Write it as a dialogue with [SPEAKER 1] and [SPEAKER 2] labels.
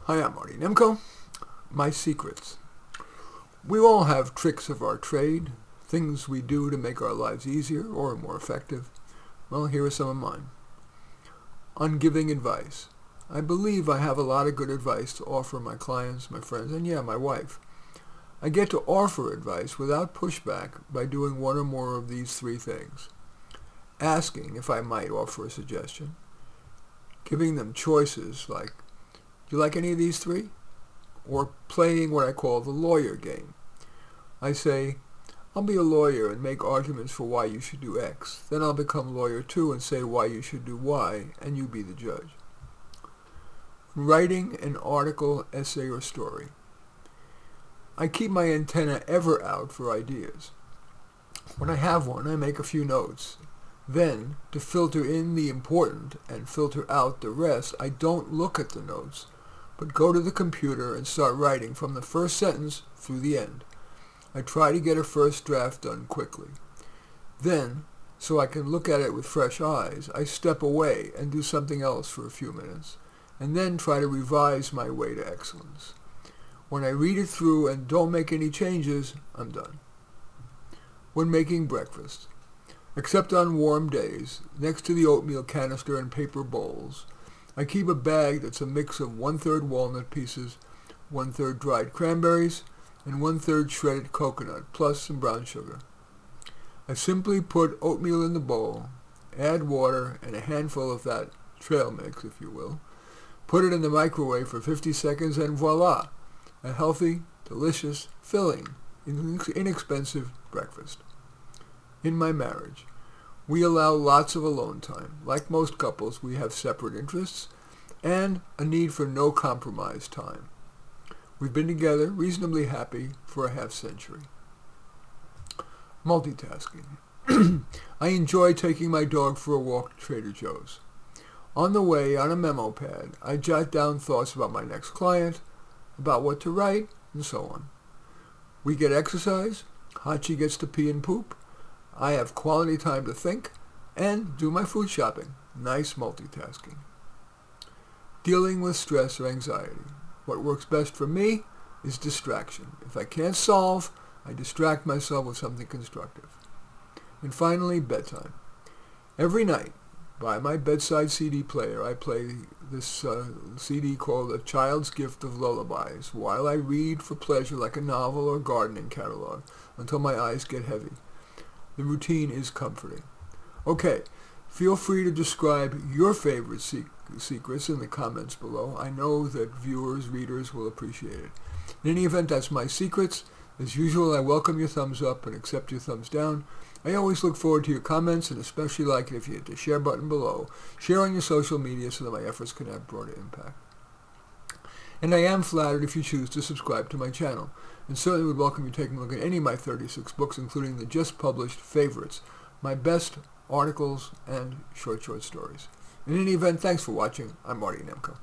[SPEAKER 1] Hi, I'm Marty Nemko. My secrets. We all have tricks of our trade, things we do to make our lives easier or more effective. Well, here are some of mine. On giving advice. I believe I have a lot of good advice to offer my clients, my friends, and my wife. I get to offer advice without pushback by doing one or more of these three things. Asking if I might offer a suggestion. Giving them choices like, do you like any of these three? Or playing what I call the lawyer game. I say, I'll be a lawyer and make arguments for why you should do X. Then I'll become lawyer 2 and say why you should do Y, and you be the judge. Writing an article, essay, or story. I keep my antenna ever out for ideas. When I have one, I make a few notes. Then, to filter in the important and filter out the rest, I don't look at the notes, but go to the computer and start writing from the first sentence through the end. I try to get a first draft done quickly. Then, so I can look at it with fresh eyes, I step away and do something else for a few minutes, and then try to revise my way to excellence. When I read it through and don't make any changes, I'm done. When making breakfast. Except on warm days, next to the oatmeal canister and paper bowls, I keep a bag that's a mix of 1/3 walnut pieces, 1/3 dried cranberries, and 1/3 shredded coconut, plus some brown sugar. I simply put oatmeal in the bowl, add water and a handful of that trail mix, if you will, put it in the microwave for 50 seconds, and voila, a healthy, delicious, filling, inexpensive breakfast. In my marriage, we allow lots of alone time. Like most couples, we have separate interests and a need for no compromise time. We've been together, reasonably happy, for a half-century. Multitasking. I enjoy taking my dog for a walk to Trader Joe's. On the way, on a memo pad, I jot down thoughts about my next client, about what to write, and so on. We get exercise, Hachi gets to pee and poop, I have quality time to think, and do my food shopping. Nice multitasking. Dealing with stress or anxiety. What works best for me is distraction. If I can't solve, I distract myself with something constructive. And finally, bedtime. Every night, by my bedside CD player, I play this CD called A Child's Gift of Lullabies, while I read for pleasure like a novel or gardening catalog, until my eyes get heavy. The routine is comforting. Okay, feel free to describe your favorite secrets in the comments below. I know that viewers, readers will appreciate it. In any event, that's my secrets. As usual, I welcome your thumbs up and accept your thumbs down. I always look forward to your comments, and especially like it if you hit the share button below. Share on your social media so that my efforts can have broader impact. And I am flattered if you choose to subscribe to my channel, and certainly would welcome you taking a look at any of my 36 books, including the just published favorites, my best articles, and short stories. In any event, thanks for watching. I'm Marty Nemko.